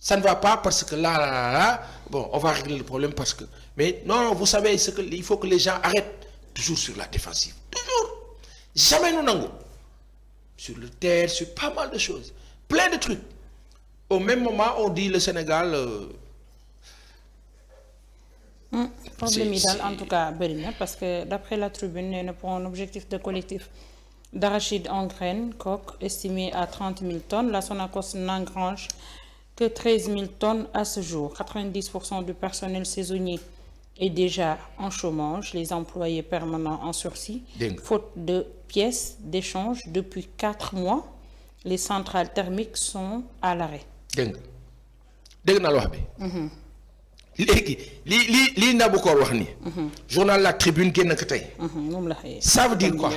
ça ne va pas parce que là, bon, on va régler le problème parce que... Mais non, vous savez, il faut que les gens arrêtent toujours sur la défensive. Toujours. Jamais nous n'avons. Sur le terre, sur pas mal de choses. Plein de trucs. Au même moment, on dit le Sénégal... problème yi daal en tout cas bëri na parce que d'après la tribune nee na pour un objectif de collectif d'arachide en graines coque estimé à 30 000 tonnes la Sonacos n'engrange que 13 000 tonnes à ce jour 90% du personnel saisonnier est déjà en chômage les employés permanents en sursis faute de pièces d'échange depuis 4 mois les centrales thermiques sont à l'arrêt dégg naa la wax bi léegi lii Nabokor wax ni journal La Tribune génn ko tey ça veut dire quoi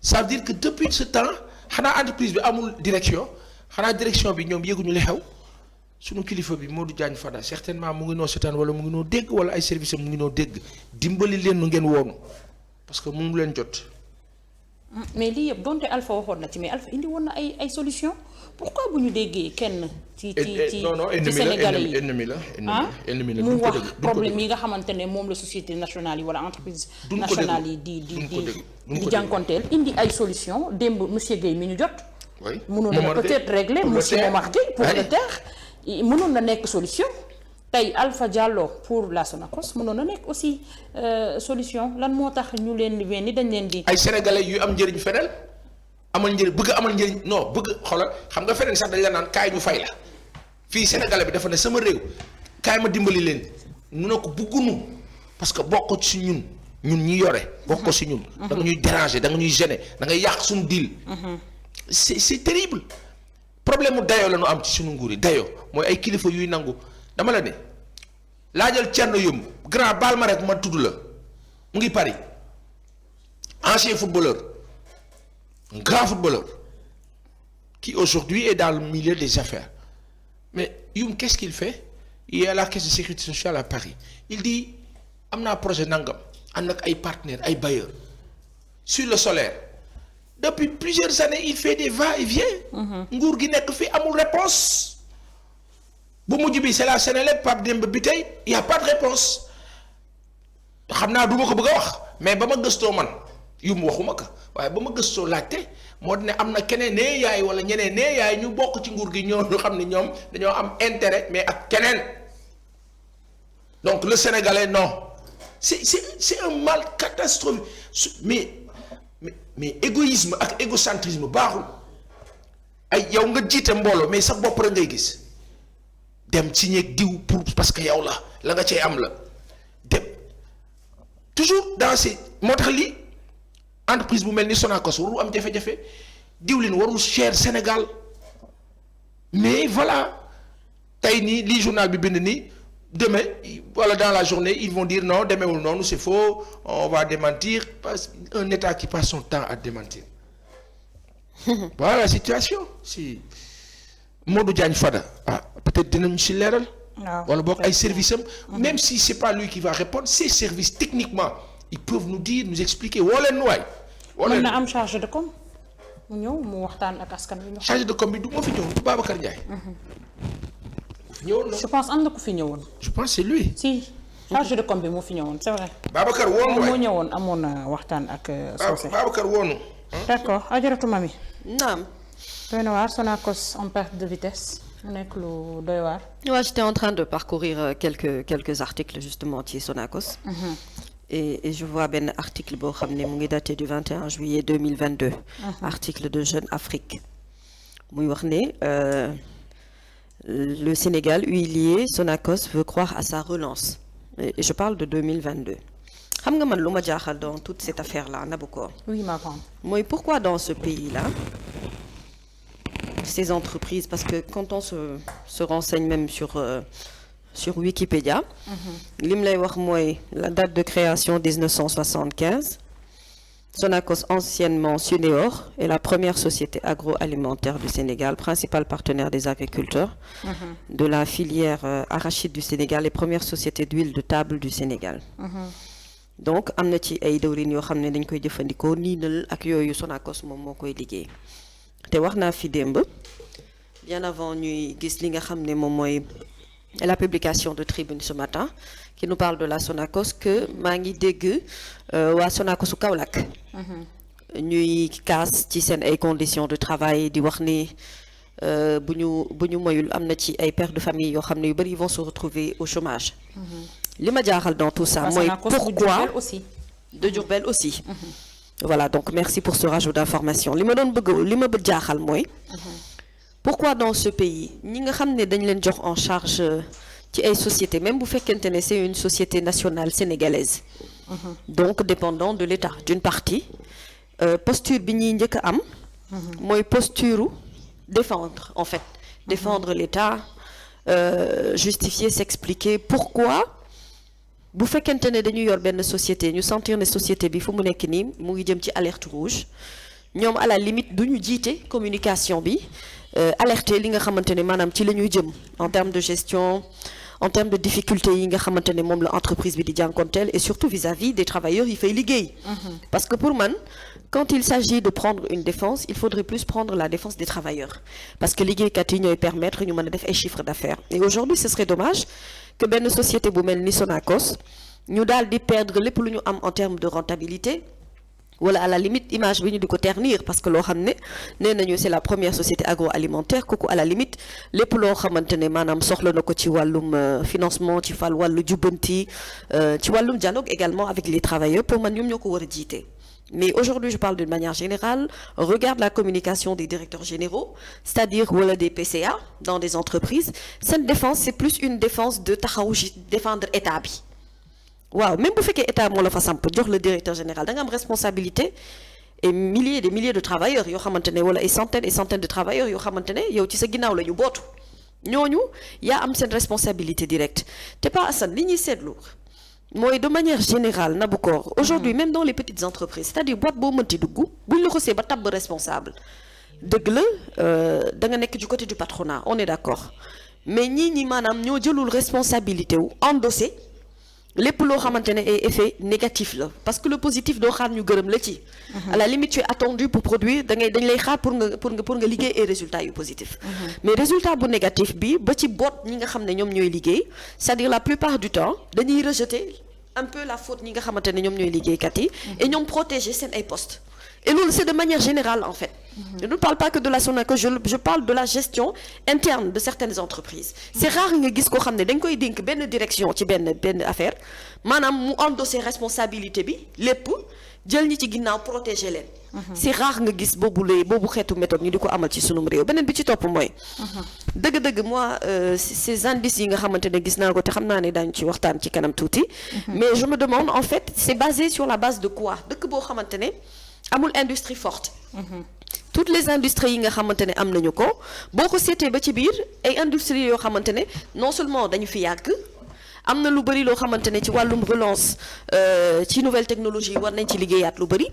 ça veut dire que depuis ce temps xanaa entreprise bi amul direction xanaa direction bi ñoom yëguñu li xew sunu kilifa bi Modou Diagne Fada certainement mu ngi noo seetaan wala mu ngi noo dégg wala ay service am mu ngi noo dégg dimbali leen nu ngeen woonu parce que mu ngi leen jot mais lii yëpp donte Alpha waxoon na ci mais Alpha indi woon na ay solution pourquoi bu ñu déggee kenn ci Sénégalais yi ennemi la mu wax problème yi nga xamante ne moom la société nationale yi wala entreprise nationale yi di jànkonteel indi ay solution démb monsieur Guèye mi ñu jot mënoon na peut-être régler monsieur Momar Gueye pour le terre mënoon na nekk solution tey Alpha Diallo pour la Sonacos mënoon na nekk aussi solution lan moo tax ñu leen ni dañ leen di ay sénégalais yu am njëriñ feneen amal njëriñ bëgg amal njëriñ non bëgg xoolal xam nga feneen sax dañ la naan kaay ñu fay la fii sénégalais bi dafa ne sama réew kaay ma dimbali leen mu ne ko buggunu parce que bokk ci ñun ñi yore bokk ci ñun da nga ñuy déranger da nga ñuy gêner da ngay yàq suñu deal c'est terrible problème mu dayoo la ñu am ci suñu nguur yi dayoo mooy ay kilifa yuy nangu dama la ne laajal Thierno Yom grand baal ma rek ma tudd la mu ngi Paris ancien footballeur un grand footballeur qui aujourd'hui est dans le milieu des affaires mais Yom qu'est-ce qu'il fait il est à la caisse de sécurité sociale à Paris il dit am naa projet nangam ànd ak ay partenaires ay bailleurs sur le solaire depuis plusieurs années il fait des va-et-vient nguur gi nekk fi amul réponse bu mujj bi c'est la Sénélec Pape Demba bi tey y a pas de réponse xam naa du ma ko bëgg a wax mais ba ma gëstoo man Yum waxuma ko waaye ba ma gëstoo laajte moo di ne am na keneen nee yaay wala ñeneen nee yaay ñu bokk ci nguur gi ñoo ñu xam ne ñoom dañoo am intérêt mais ak keneen donc le Sénégalais non c'est un mal catastrophique mais égoïsme ak égocentrisme baaxul ay yow nga jiite mbooloo mais sa bopp rek ngay gis dem signé diw pour parce que yow la nga cay am la dem toujours dans ces moo tax lii entreprise bu mel ni Sonacos warul am jafe-jafe diwlin warul cher Sénégal mais voilà tey nii lii journal bi bind nii demain wala dans la journée ils vont dire non demeewul noonu c'est faux on va démentir parce un État qui passe son temps à démentir voilà la situation si Modou Diagne Fada peut-être dinañu si leeral wala boog ay services am même si c'est pas lui qui va répondre ces services techniquement ils peuvent nous dire nous expliquer woo leen waay mën na am chargé de com mu ñëw mu waxtaan ak askan wi chargé de com bi du ma fi ñëw du Babacar Ndiaye ñëwoon na je pense am na ku fi ñëwoon je pense c'est lui si chargé de com bi moo fi ñëwoon c'est vrai Babacar woonu waay moo ñëwoon amoon na waxtaan ak Socé Babacar woonu d'accord ajaratu mami naam doy na waar Sonacos en perte de vitesse mu nekk lu doy waar waaw j'étais en train de parcourir quelques articles justement ci Sonacos et je vois benn article boo xam ne mu ngi daté du 21 juillet 2022 article de Jeune Afrique muy wax ne le Sénégal huilier Sonacos veut croire à sa relance et je parle de 2022 xam nga man lu ma jaaxal dans toute cette affaire là Nabokor oui ma grande mooy pourquoi dans ce pays là ces entreprises parce que quand on se renseigne même sur Wikipédia lim lay wax mooy la date de création 1975 Sonacos anciennement Suneor est la première société agroalimentaire du Sénégal principal partenaire des agriculteurs de la filière arachide du Sénégal et première société d'huile de table du Sénégal donc am na ci ay dawlin yoo xam ne dañ koy jëfandikoo niinal ak yooyu Sonacos moom moo koy liggéey te wax naa fi démb bien avant ñuy gis li nga xam ne moom mooy la publication de Tribune ce matin qui nous parle de la Sonacos que maa ngi dégg waa Sonacos su Kaolack ñuy kaas ci seen ay conditions de travail di wax ni bu ñu moyul am na ci ay pères de famille yoo xam ne yu bëri ils vont se retrouver au chômage. li ma jaaxal dans tout ça mooy pourquoi de Diourbel aussi. Voilà, donc merci pour ce rajout d'information li ma jaaxal mooy pourquoi dans ce pays ñi nga xam ne dañ leen jox en charge ci ay sociétés même bu fekkente ne c'est une société nationale sénégalaise donc dépendant de l'État d'une partie posture bi ñuy njëkk a am mooy posture défendre en fait défendre l'État justifier s'expliquer pourquoi bu fekkente ne dañu yor benn société ñu sentir ne société bi fu mu nekk nii mu ngi jëm ci alerte rouge ñoom à la limite du ñu jiite communication bi alerter li nga xamante ne maanaam ci la ñuy jëm en termes de gestion en termes de difficultés yi nga xamante ne moom la entreprise bi di jànkonteel et surtout vis-à-vis des travailleurs yi fay liggéey parce que pour man quand il s'agit de prendre une défense il faudrait plus prendre la défense des travailleurs parce que liggéeykat yi ñooy permettre ñu mën a def ay chiffres d'affaires et aujourd'hui ce serait dommage que benn société bu mel ni Sonacos ñu daal di perdre lépp lu ñu am en termes de rentabilité wala à la limite image bi ñu di ko ternir parce que loo xam ne nee nañu c'est la première société agroalimentaire kooku à la limite lépp loo xamante ne maanaam soxla na ko ci wàllum financement ci wàllu jubbanti ci wàllum dialogue également avec les travailleurs pour man ñoom ñoo ko war a jiite. Mais aujourd'hui, je parle d'une manière générale. Regarde la communication des directeurs généraux, c'est-à-dire voilà, des PCA dans des entreprises. Cette défense, c'est plus une défense de taxaw défendre état bi. Waaw, même bu fekkee état moo la fa samp jox le directeur général da nga am responsabilité et des milliers de travailleurs yoo xamante ne wala ay centaines et centaines de travailleurs yoo xamante ne yow ci sa ginnaaw la ñu bootu ñooñu yaa am seen responsabilité directe te pas Assane li ñuy seetlu. mooy de manière générale Nabokor aujourd'hui même dans les petites entreprises c'est-à-dire boîte boo mënti dugg buñ la xosee ba tabb responsable dëgg la da nga nekk du côté du patronat on est d'accord mais ñi maanaam ñoo jëlul responsabilité wu endossé lépp loo xamante ne ay effet négatif la parce que le positif doo xaar ñu gërëm la ci à la limite tu es attendu pour produire dañ lay xaar pour nga liggéey ay résultats yu positif mais résultat bu négatif bi ba ci boot ñi nga xam ne ñoom ñooy liggéey c'est-à-dire la plupart du temps dañuy rejeter un peu la faute ñi nga xamante ne ñoom ñooy liggéeykat yi et ñoom protéger seen ay postes et loolu c'est de manière générale en fait je ne parle pas que de la Sonacos je parle de la gestion interne de certaines entreprises c'est rare nga gis koo xam ne dañ koy dénk benn direction ci benn affaire maanaam mu endosser responsabilité bi lépp jël ñi ci ginnaaw protéger leen c'est rare nga gis boobu xeetu méthode ñu di ko amal ci sunum réew beneen bi ci topp mooy dëgg-dëgg moi ces indices yi nga xamante ne gis naa ko te xam naa ne daañu ci waxtaan ci kanam tuuti mais je me demande en fait c'est basé sur la base de quoi dëkk boo xamante ne amul industrie forte toutes les industries yi nga xamante ne am nañu ko boo ko seetee ba ci biir ay industries yoo xamante ne non seulement dañu fi yàgg am na lu bëri loo xamante ne ci wàllum relance ci nouvelle technologie war nañ ci liggéeyaat lu bëri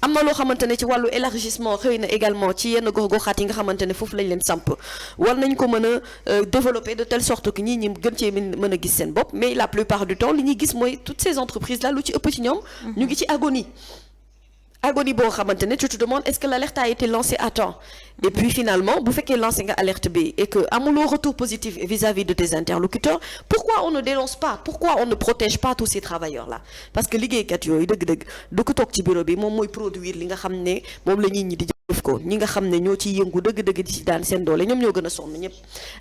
am na loo xamante ne ci wàllu élargissement xëy na également ci yenn gox-goxaat yi nga xamante ne foofu lañ leen samp war nañ ko mën a développer de telle sorte que ñi gën cee mën a gis seen bopp mais la plupart du temps li ñuy gis mooy toutes ces entreprises là lu ci ëpp ci ñoom ñu ngi ci agonie boo xamante ne tu te demandes est-ce que l'alerte a été lancée à temps et puis finalement bu fekkee lancé nga alerte bi et que amuloo retour positif vis-à-vis de tes interlocuteurs pourquoi on ne dénonce pas pourquoi on ne protège pas tous ces travailleurs là parce que liggéeykat yooyu dëgg-dëgg du ko toog ci bureau bi moom mooy produire li nga xam ne moom la nit ñi di jëf ko ñi nga xam ne ñoo ciy yëngu dëgg-dëgg di ci daan seen doole ñoom ñoo gën a sonn ñëpp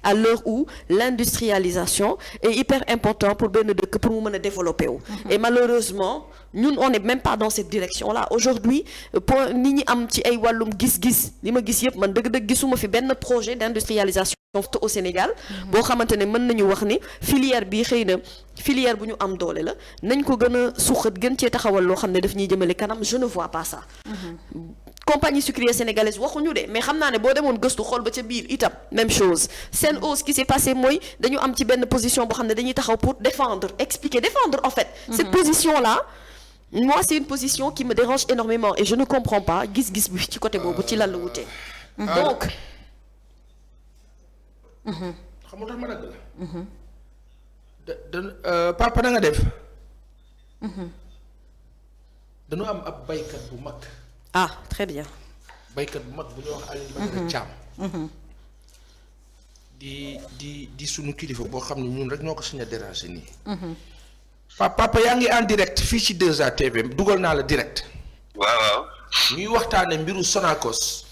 à l'heure où l'industrialisation est hyper important pour benn dëkk pour mu mën a développer wu et malheureusement ñun on n'est même pas dans cette direction là aujourd'hui pour nit ñi am ci ay wàllum gis-gis li ma gis yëpp man dëgg-dëgg gisuma fi benn projet d'industrialisation au Sénégal boo xamante ne mën nañu wax ni filière bi xëy na filière bu ñu am doole la nañ ko gën a suuxat gën cee taxawal loo xam ne daf ñuy jëmale kanam je ne vois pas ça compagnie sucrière sénégalaise waxuñu de mais xam naa ne boo demoon gëstu xool ba ca biir itam même chose seen ce qui s'est passé mooy dañu am ci benn position boo xam ne dañuy taxaw pour défendre en fait cette position là moi c'est une position qui me dérange énormément et je ne comprends pas gis-gis bi ci côté boobu ci lan la wutee donc xam nga tax ma dagg la papa na nga def dañu am ab baykat bu mag très bien baykat bu mag bu ñuy wax Alioune Badara Thiam di sunu kilifa boo xam ne ñun rek ñoo ko sañ a déranger nii. papa yaa ngi en direct fii ci 2A TV dugal naa la direct. waaw. ñuy waxtaane mbiru Sonacos.